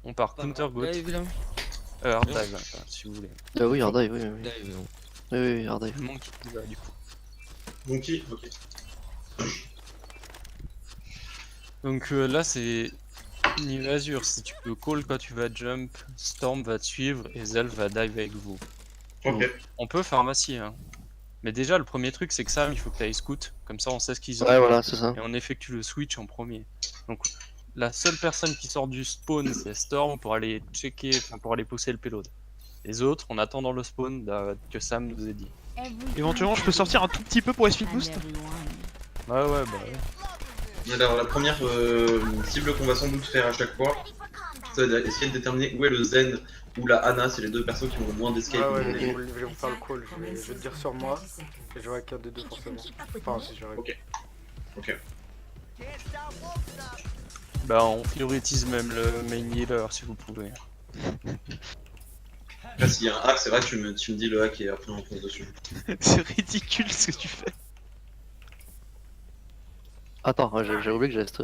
On part counter goat. Dive là. Hard dive, si vous voulez. Oui, hard dive, oui. Dive, non. Oui, hard dive. Monkey qui va du coup. Monkey, ok. Donc là c'est niveau Azure, si tu peux call quand tu vas jump, Storm va te suivre et Zel va dive avec vous. Ok. On peut pharmacie hein. Mais déjà le premier truc c'est que Sam il faut que tu ailles scout, comme ça on sait ce qu'ils ont. Ouais, voilà, c'est ça. Et on effectue le switch en premier. Donc la seule personne qui sort du spawn c'est Storm pour aller checker, enfin pour aller pousser le payload. Les autres on attend dans le spawn que Sam nous ait dit. Éventuellement, je peux sortir un tout petit peu pour speed boost. Ouais ouais bah ouais. Alors la première cible qu'on va sans doute faire à chaque fois, ça va essayer de déterminer où est le Zen ou la Ana, c'est les deux persos qui ont le moins d'escape. Ah ouais, je vais vous faire le call, je vais te dire sur moi, et je vais avec un des deux forcément. Enfin, si j'arrive. Ok. Ok. Bah on priorise même le main healer si vous pouvez. Là s'il y a un hack, c'est vrai que tu me dis le hack et après on pose dessus. C'est ridicule ce que tu fais. Attends, j'ai oublié que j'ai resté.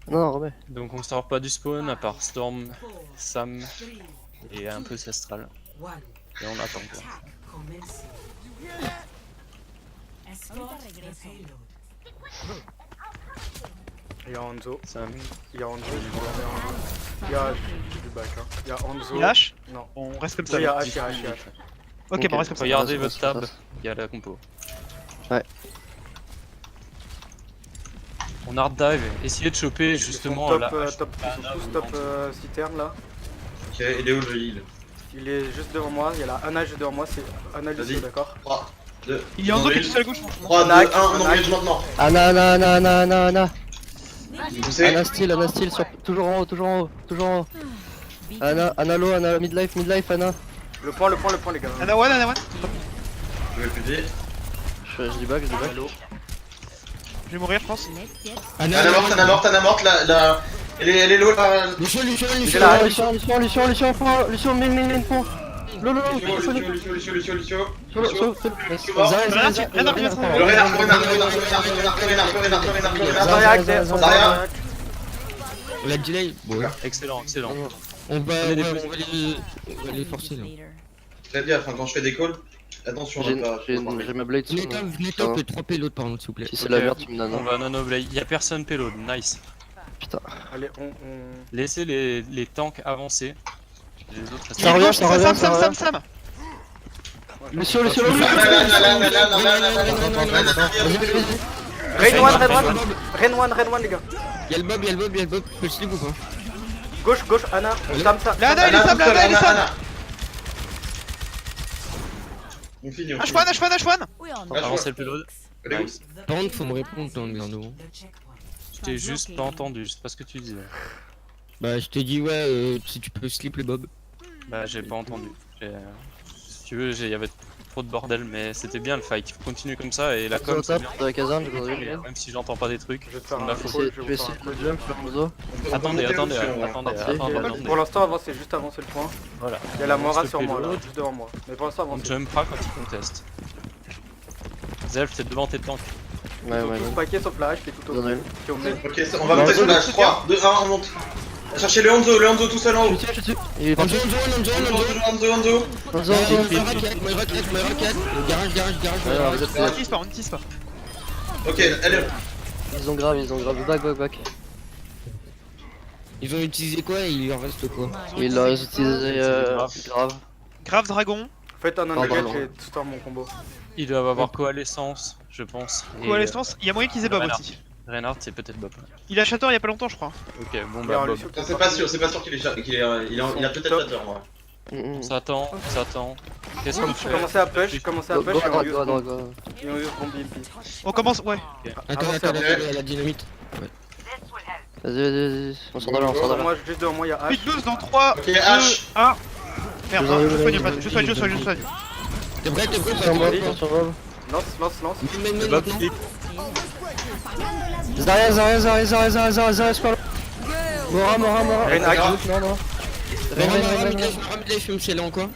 Non, remets. Donc on sort pas du spawn à part Storm, Sam et un peu Cestral. Et on attend quoi. Il y a Hanzo, Sam. il y a Hanzo, il y a... J'ai du back hein. Il y a Hanzo... Il lâche. Non. On reste comme Oui, ça. il y a H, il y a H, il y a H. Ok, bah on reste comme ça. Regardez ça, votre ça, tab, ça. il y a la compo. Ouais. On hard dive, essayez de choper justement Top, la ils sont tous top citerne là. Ok, il est où le heal? Il est juste devant moi, il y a la Ana juste devant moi, c'est Ana Lucio, Vas-y. d'accord. 3, 2, Il y a un autre qui est tout à la gauche. 3, 2, 1, on engage maintenant. Ana. Vous savez, Ana style, sur... toujours en haut. Ana low, Ana midlife, Ana. Le point les gars. Ana one. je vais plus vite. Je dis back. Je vais mourir, je pense. Ana morte, la... Elle est low là. Lucio, Il est là, Lucian, main pont. Lolo, Lucio. Rien à mettre. Zarya. On a le delay. Bon, ouais. Excellent. On va On est des les forcer là. Très bien, enfin quand je fais des calls, attention à pas... J'ai ma blade sur Venez top et 3 l'autre par contre s'il vous plaît. Si c'est la verte, tu me donnes. On va nano blade, y'a personne payload, nice. Putain. Allez, on... Laissez les tanks avancer. Les autres restent. Ça revient. Sam. Lucio. Rain one les gars. Y'a le bob, je peux le slip ou pas? Gauche, Ana, Sam. Là, Ana, il est Sam. On finit, H1. Avancez le payload. Elle est où? Nice. Par contre, faut me répondre dans le garde-roue. Je t'ai juste pas entendu, c'est pas ce que tu disais. Bah, je t'ai dit, ouais, si tu peux slip le bob. Bah j'ai pas entendu. Si tu veux, il y avait trop de bordel, mais c'était bien le fight. Il faut continuer comme ça et la com c'est bien. Dans la caserne, je voudrais. Même si j'entends pas des trucs, Je vais te c'est faire de un ma faute. call, Je vais essayer de jump sur Mozo. Attendez. Attendez. Pour l'instant, avancez, juste avancer le point. Voilà. Il y a la Mora Avance sur le moi là, payload. juste devant moi. Mais pour l'instant, On avancez. jumpera quand il conteste. Zelf, c'est devant tes tanks. Ils sont tous paquets sauf la H qui est tout au J'en ai une. qui est au main. Ok, on va monter sur la H. 3, 2, 1, on monte. Cherchez le Hanzo tout seul en haut. Je suis. Il est parti. Hanzo. Hanzo. My rocket, garage. On tease pas. Ok, elle est... Ils ont grave. Back. Ils ont utilisé quoi et il leur reste quoi? Il a utilisé grave. Grave dragon. Faites un Pardon. engage et store mon combo. Ils doivent avoir coalescence, je pense. Et, Coalescence. Il y a moyen qu'ils aient bob Reinhardt. aussi. Reinhardt, c'est peut-être Bob. Il a Shatter il y a pas longtemps, je crois. Ok, bon Il y a bah un Bob. Lucio qui Non, est c'est pas sûr qu'il est... Il a peut-être la tort, ouais. On s'attend. Qu'est-ce qu'on fait? Commencez à push et on use bon BMP. On commence, ouais. Attends, la dynamite. Vas-y. On sort de là. Moi, juste devant moi, il y a H. Speed boost dans 3, 2, Ok, H. 1. Merde, Vous avez je le- soigne, je soigne. T'es prêt, Sur mob. Lance. Main, Bob maintenant. flip. Zarya, super. Mora. Rain hack. Non. Ramidley, je fais me sceller en quoi?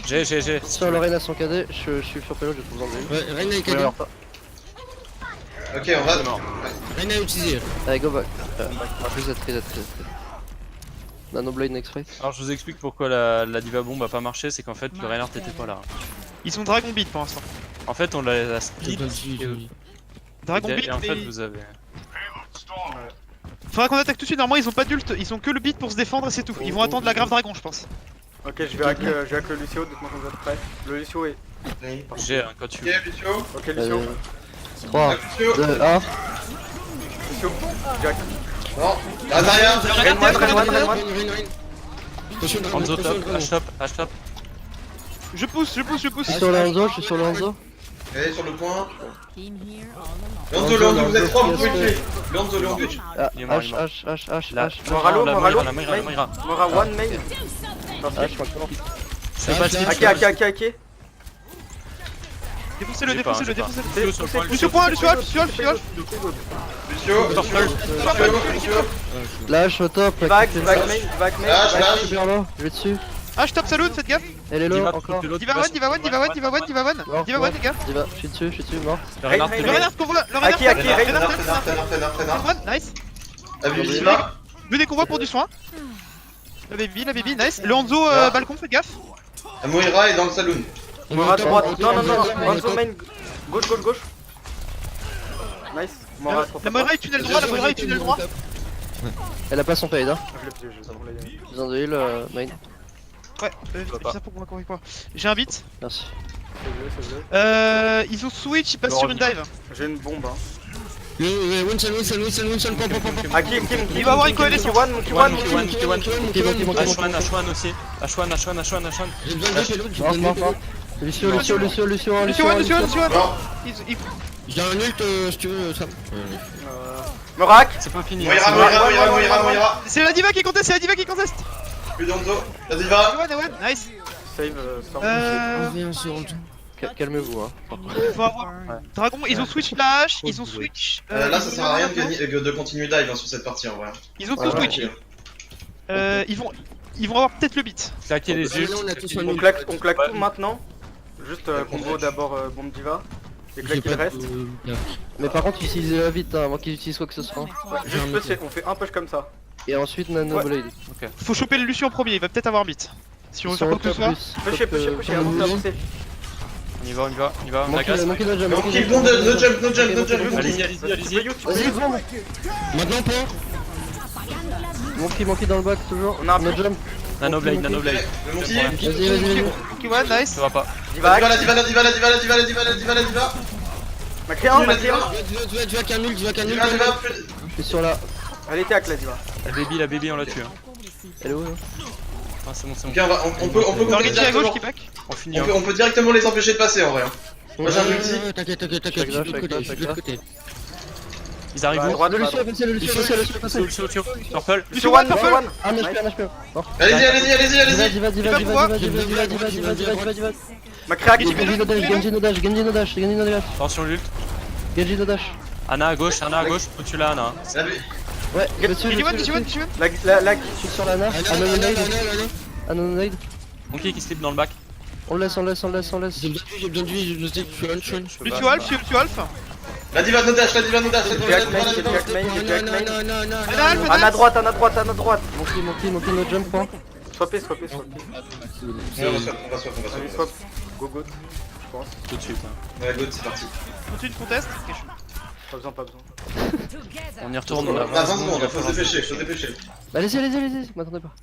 J'ai. Sur le Reina son KD, je suis sur payload, je trouve besoin de lui. Ouais, Reina est Ouais, cadeau. alors pas. Ok, on va... Reina a utilisé. Allez, go back. Reset. Nanoblade next fight. Alors je vous explique pourquoi la Diva Bomb a pas marché, c'est qu'en fait le Reinhardt était pas là. Ils sont Dragon Beat pour l'instant. En fait on l'a split. Dragon Et Beat, en fait mais- vous avez... Faudra qu'on attaque tout de suite. Normalement, ils ont pas d'ult, ils ont que le beat pour se défendre et c'est tout. Ils vont attendre la grave dragon, je pense. Ok, je vais avec le Lucio, dites-moi quand vous êtes prêts. Le Lucio est. J'ai un quand tu Ok, veux. Lucio. Ok, Lucio. 3, Lucio. 2, 1. Lucio. Jack. Non. Ah, derrière. Rain-one. Hanzo top, H top. Je pousse. Je suis sur le Hanzo, Elle est sur le point. Team here all Leandro, Leandro, vous êtes 3, vous pouvez le tuer. Leandro, Leandro. Ah, Il est mort, il est mort. Là, Moralo, la Moralo. la Moira. Mora one main. C'est pas slip. AK. Défoncez-le, J'ai pas, défoncez-le, j'ai pas. défoncez-le. Lucio sur le point, Lucio point, Lucio Alph. Lucio, Lucio. Lâche au top. Back main. Lâche. Super low, je vais dessus. Ah, je tape Saloon, faites gaffe. Elle est low Diva encore. contre l'autre. Diva one, Mort, Diva one, les gars. Diva, je suis dessus, mort. Le Reinhardt Rain, Le est Reinhardt qu'on voit, le Reinhardt. Aki, Rain. Nice. La Diva. Venez qu'on voit pour du soin. La baby, nice. Le Hanzo, Ah. balcon, faites gaffe. La Moira est dans le saloon. Mora droite. Non. Hanzo main. Gauche. Nice. Mora trop La Moira est tunnel droit, Elle a pas son fade, hein. Je l'ai piégé, je l'ai. Besoin de heal, main. Ouais, pas. ça pour moi, quoi. J'ai un beat. Merci. C'est bleu. Ils ont switch, ils passent sur une dive. J'ai une bombe. Winston, pom. Aki, Il va avoir une coalition. Monkey one. H1 aussi. H1. J'ai besoin de pélo, j'ai besoin de Mort. pélo. Lucio, Lucio one. Mort. Ils- J'ai un ult si tu veux, ça. Morak. C'est pas fini. Moira. C'est la diva qui conteste, Plus d'Anzo. La Diva. Ouais, nice. Save Storm. Viens sur ult. Calmez-vous, hein. Il faut avoir... Dragon, ils ont switch la hache, ils ont switch... Là, ça sert à rien de continuer dive sur cette partie en vrai. Ils ont tout switch. Ils vont avoir peut-être le beat. Claquez les yeux. Là, on a tous un On ult. claque tout maintenant. Juste combo d'abord bombe diva. Et J'ai claquer le pas reste. Mais par contre, utilisez-la vite, hein, avant qu'ils utilisent quoi que ce soit. Juste PC, on fait un push comme ça. Et ensuite, Nanoblade. Faut choper le Lucio en premier, il va peut-être avoir beat. Si on veut faire quoi que ce soit. Pushez, avancez. On y va. On a casse. Monkey no jump, Donc, il bon no jump. Allez-y. Vas-y, bombe. Maintenant, pas. Monkey dans le back, toujours. On a un No push. jump. Nanoblade. Le monkey. Vas-y. Ok, ouais, nice. Ça va pas. Diva. La Diva. M'a créé un. Tu vas qu'un ult, Diva. Je suis sur la. Elle était hack la diva. La baby, on l'a tué. Elle est où, là? Ah, c'est bon. Ok, on peut Target à gauche directement. qui pack. On finit. On peut directement les empêcher de passer en vrai. Moi j'ai un ulti. T'inquiète, je suis de l'autre côté. Ils arrivent À où droite, Le à Lucio, droite. le Lucio. Purple. Lucio one, purple. Ah, un HP. Mort. Allez-y. Diva. M'a créé hack. Genji no dash. Attention l'ult. Genji no dash. Ana à gauche, faut tuer la Ana. Ouais, dessus. Diva one. Je suis sur la Ana. Anonade. Monkey qui slip dans le back. On laisse. J'ai besoin de lui, je sais, je suis on. Lucio Alph. La Diva no dash. Jack main. Non. Ana droite. Monkey no jump, point. Swapez. On va swap. Allez, swap. Go, je pense. Tout de suite. Ouais, go, c'est parti. Continue de contest. Pas besoin. On y retourne, On a 20 secondes, faut se dépêcher. Bah, allez-y, m'attendez pas.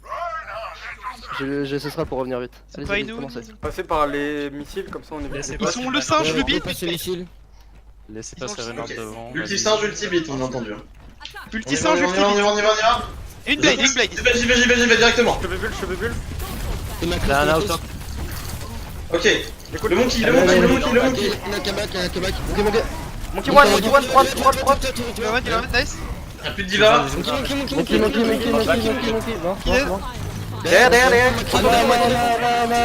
Ce sera pour revenir vite. Pas Allez, nous. commencez. Passer par les missiles, comme ça on est vite. Laissez Ils sont le singe, le beat. Passer les cils. Laissez passer Reinhardt Ok. devant. Ulti singe, ulti beat, on a entendu. Ulti singe, On y va. Une blade. J'y vais directement. Cheveux bulles. Et ma La Ana au top. Ok. Écoute, Le monkey. Un kabak. Monkey one, droite. Diva one, nice. Y'a plus de Diva. Monkey. Mort. Derrière.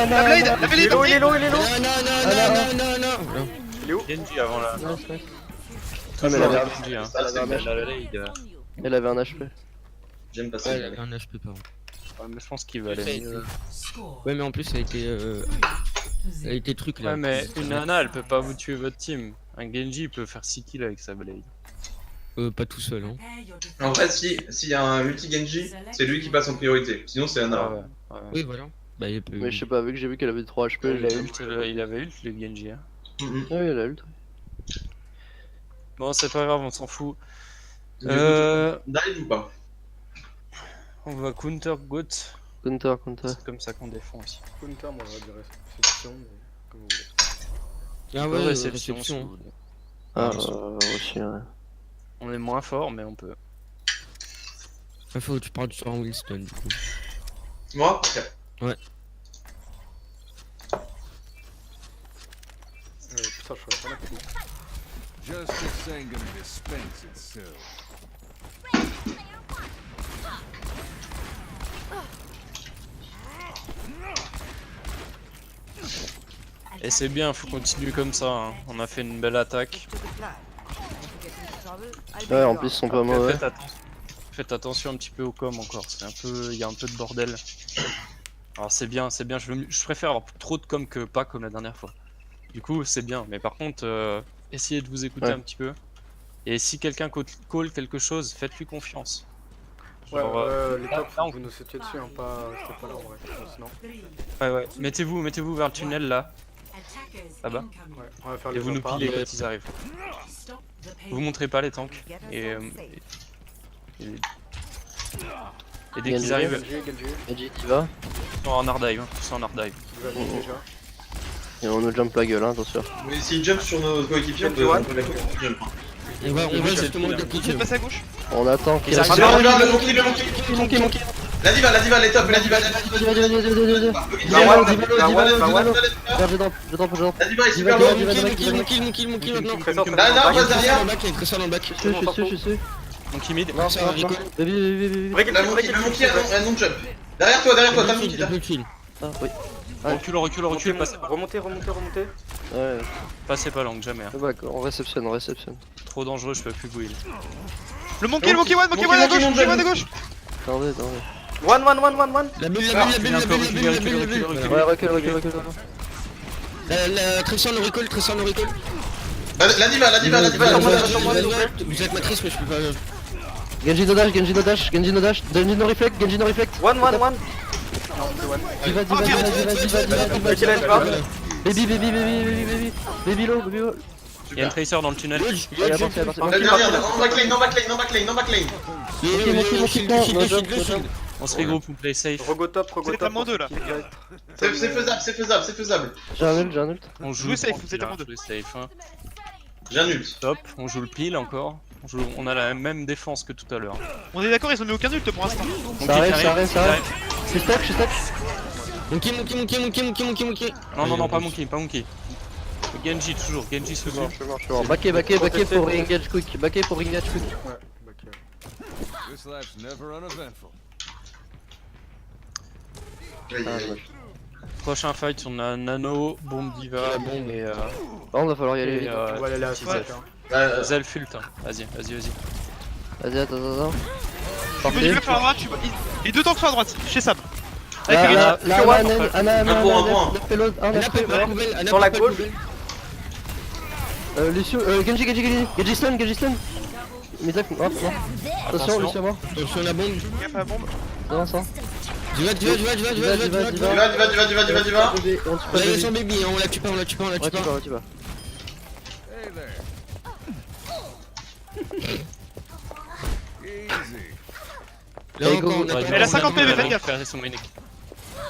La blade Il est low. est Non. Il est où? Genji avant la. Ah, mais elle avait Genji, hein. Ça, c'est La Elle avait un HP. J'aime passer. Ouais, un HP pas. Ouais, mais je pense qu'il va aller. Ouais, mais en plus, elle a été truc là. Ouais, mais une Ana elle peut pas vous tuer votre team. Un Genji il peut faire 6 kills avec sa blade. Pas tout seul, hein. En vrai, s'il y a un multi Genji, c'est lui qui passe en priorité. Sinon, c'est Ana. Ah ouais, ouais. Oui, voilà. Bah, il peut... Mais je sais pas, vu que j'ai vu qu'elle avait 3 HP, Il, a j'ai. ult, il avait ult le Genji. Hein. Mhm. Ah oui, elle a ult. Bon, c'est pas grave, on s'en fout. Du coup, dive ou pas? On va counter goat. Counter. C'est comme ça qu'on défend aussi. Counter, moi j'aurais dit réception, mais comme vous voulez. Ah Ouais, ouais, réception, réception. si vous voulez. Ah, Ah, aussi, ouais. On est moins fort, mais on peut. Enfin, faut que tu parles sur un Winston, du coup. Moi? Ok. Putain, je ferais pas la coup. Justice ain't gonna dispense itself. Et c'est bien, faut continuer comme ça. Hein. On a fait une belle attaque. Ouais, en plus, ils sont pas Après, mauvais. faites attention un petit peu au com encore. C'est un peu, il y a un peu de bordel. Alors c'est bien, c'est bien. Je préfère avoir trop de com que pas comme la dernière fois. Du coup, c'est bien. Mais par contre, essayez de vous écouter Ouais. un petit peu. Et si quelqu'un call quelque chose, faites-lui confiance. Ouais, Genre, les tops, là, on- vous nous sautiez dessus, hein, pas. Restez pas là en vrai, sinon. ouais. Mettez-vous vers le tunnel là. Là-bas. Ouais, on va faire Et les vous nous pas. pilez quand ils arrivent. Vous montrez pas les tanks. Et dès qu'ils Genji. arrivent, Genji, Edgy, t'y vas. ils sont en hard dive. Ils sont en hard dive. vous avez déjà. Et on nous jump la gueule, hein, attention. Mais s'il jump sur nos coéquipiers, on peut One. la jump. On va justement le le Vous cliquer. êtes passé à gauche. On attend qu'il Ils reste. arrivent. Ah, regarde le monkey. Monkey. La diva, les top, la diva. Vas-y. Je drop. La diva est Diva, super diva, low. diva. Mon kill maintenant. Très fort, Là, passe derrière. Cressal dans le back. Je suis. Donc mid. Non, Ça va, Rico. Baby. Le monkey a non jump. Derrière toi, t'as le monkey là. Double kill. Ah, oui. Recule, Remontez. Ouais, passez pas long, jamais. Hein. bah, on réceptionne. Trop dangereux, je peux plus bouiller. Le monkey one à gauche, monkey one à gauche. Attendez. One. La bulle. Ouais, recule. La Cressal no recall. La diva. Vous êtes matrice, mais je peux pas. Genji no dash. Genji no reflect. One. Diva. Baby low. Il y a une tracer dans le tunnel. Allez, avancez. En backlane. On se regroupe, on play safe. Rego top. C'est à moins 2 là. C'est faisable. J'ai un ult. On joue Jouez safe, tranquille, vous êtes à hein, moins deux. jouez safe. Hein. J'ai un ult. Top, on joue le pile encore. On a la même défense que tout à l'heure. On est d'accord, ils ont mis aucun ult pour l'instant. Ça arrive. Je suis stuck. Monkey. Non, pas Monkey. Genji toujours, Je suis toujours. mort. Backé pour re-engage quick. Ouais, back. This life's never uneventful. Prochain fight, on a Nano, Bomb Diva, et Par contre, va falloir y aller vite. On va aller à la Zelf. fight. Hein. Zelf ult. Hein. Vas-y. Vas-y, attends. Je me dis sur la droite, les deux tanks sur la droite, chez Sam. Là, Avec là, Eric. là, Anna, Un point. neuf Sur la gauche. Lucio, Genji stun. Midlife, hop, non. Attention, Lucio mort. Attention la bombe. Gaffe à la bombe. Avance, hein. Diva. Diva. Bébé, on tue pas On a Bébé. son baby, on la tue pas. Ouais, tu vas. Hey there. Easy. Là Hey, encore, go. on a Elle a 50 PV, faites gaffe. Son Ménic.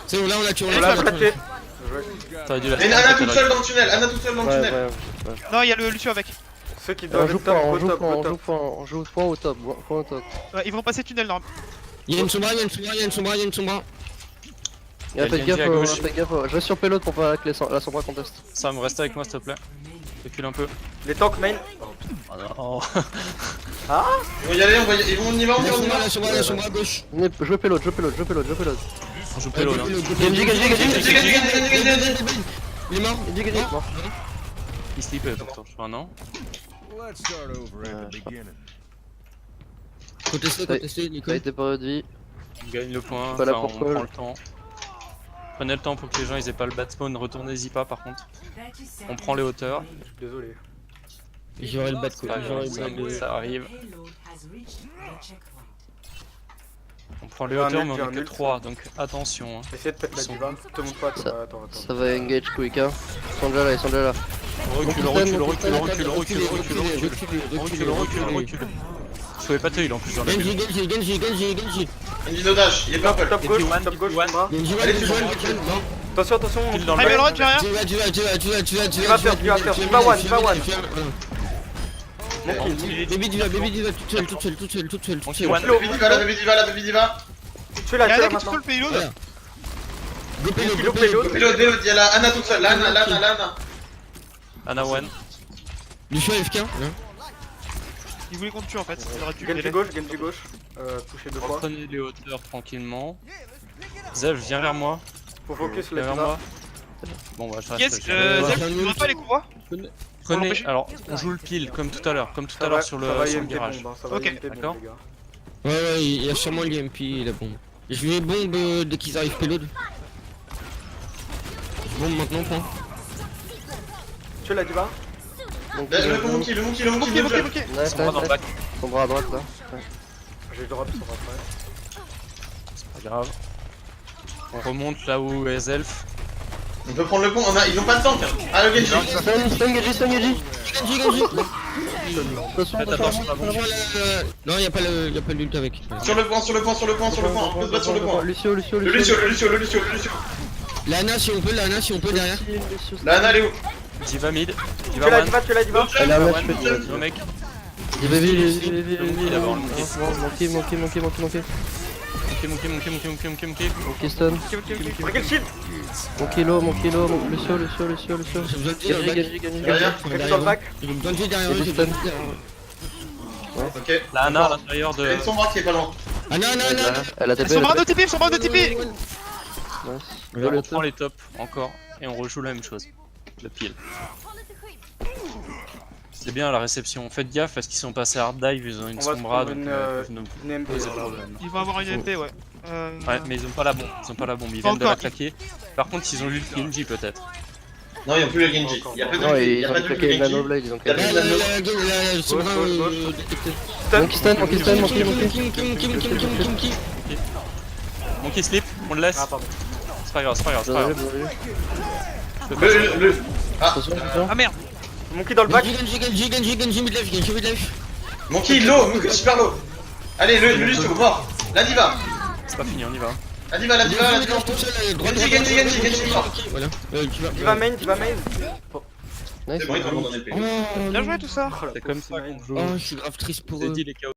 C'est bon, là on la tue. On l'a plaqué. T'aurais dû la Et Anna toute seule dans le tunnel. Ouais. Non, il y a le Lucio avec. Ceux qui On doivent joue être top, point, go top. on joue point au top. Ouais, ils vont passer tunnel normalement. Il y a une sombra. Et faites Genji à gauche. gaffe. Je reste sur payload pour pas que la sombra conteste. Sam, reste avec moi s'il te plaît. Recule un peu. Les tanks main. Oh. Ils vont y aller, on y va. La sombra à gauche. Jouez payload. On joue payload. Hein. Genji. Il est mort. Genji, mort. Il sleep pourtant, je crois, non? Let's start over at the beginning. Contestez, Nico. Ça a été période de vie. On gagne le point, Pas là enfin, pour on call. prend le temps. Prenez le temps pour que les gens ils aient pas le bad spawn, retournez-y pas par contre. On prend les hauteurs. Désolé. J'aurais le bas de quoi. Ah, J'aurais ça, le bas de... ça arrive. On prend les J'ai un hauteurs, ult, mais j'ai on un est que ult. 3, donc attention. Hein. Essayez de pète la diva. Te montre pas, Ça- attends. Ça va engage quick hein. Ils sont déjà là, ils sont déjà là. Recule, recule, recule, recule, recule, recule, recule. Je pouvais pas te heal en plus dans la Genji, bulle. Genji. Genji no dash, il est purple. Top gauche, one, top gauche, one. Sombra. Genji, Allez, Genji, tu vois, Genji, non. Attention, Kill dans le Prime back. Elrond, j'ai rien. Tu vas faire, tu vas one. Baby diva, toute seule. Monkey Baby diva. Tu l'as, Y'a tu l'as Ana qui te maintenant. full payload. Voilà. Go Kilo, payload. payload. Vélo, il y a la Ana toute seule, Lana. Ana one. Lucio AFK. Il voulait qu'on te tue en fait. Il aurait dû Genji les gauche. Touché deux fois. Prenez les hauteurs tranquillement. Zev, viens vers moi. Faut focus Viens la vers diva. moi. Bon, bah je reste. Yes, je- Zef, tu voudrais pas les combats? Prenez, l'empêcher. alors on joue le pile comme tout à l'heure, sur le garage. Ok, d'accord. Ouais, il y a sûrement l'IMP et la bombe. Je vais bombe dès qu'ils arrivent payload. Je bombe maintenant, point. Tu la diva. Le monkey, Ok. Nice, Ils sont dans le bac, Son bras à droite là. J'ai le drop sur après. c'est pas grave. On remonte là où est Zelf. On peut prendre le pont, ils ont pas de tank. Ah, le Genji. Stun Genji. Genji. Faites attention à la bombe. Non, y'a pas l'ult avec. Sur le point. On peut se battre sur le point. Lucio. Le Lucio. Lana, si on peut derrière. La Ana, elle est où? Diva mid. Tu Diva la one. diva, tu la diva. Elle a un match Diva one. No mec. J'ai baby. Il a vraiment le Monkey. Monkey. Stun. Braquez le shield. Monkey low. Lucio. J'ai besoin de Genji. Derrière. Genji dans le back. J'ai besoin de derrière eux, j'ai besoin de derrière eux. Ok. La Ana à l'intérieur de. Et son bras qui est pas loin. Ah non. Elle a TP. Son bras de TP, son bras de TP. On prend les tops encore et on rejoue la même chose. Le pile. C'est bien la réception. Faites gaffe parce qu'ils sont passés hard dive, ils ont une On va se sombra prendre donc une, ils peuvent nous Une MP. poser problème. Il va avoir une MP, ouais. Ouais, mais ils ont pas la bombe. Ils Pas viennent de la encore. claquer. Par contre, ils ont eu le Genji peut-être. Non, il n'y a plus le Genji. Il y a pas Non, de ils ont Genji. claqué une nanoblade, ils ont Il y a claqué. plus de nano. La Sombra Gauche. Monkey stun. Monkey slip, on le laisse. Ah, pardon. C'est pas grave. Attention. Ah merde. Monkey dans le back. Genji midlife. Monkey low, super low. Allez, le Lucio, mort. La diva. C'est pas fini, on y va. La diva. Genji, mort. Voilà. Diva main. Nice. C'est bon, ils ont abandonné le pays. Oh, Bien joué tout ça. C'est comme ça qu'on joue. Oh, je suis grave triste pour Je vous ai eux. dit les KO.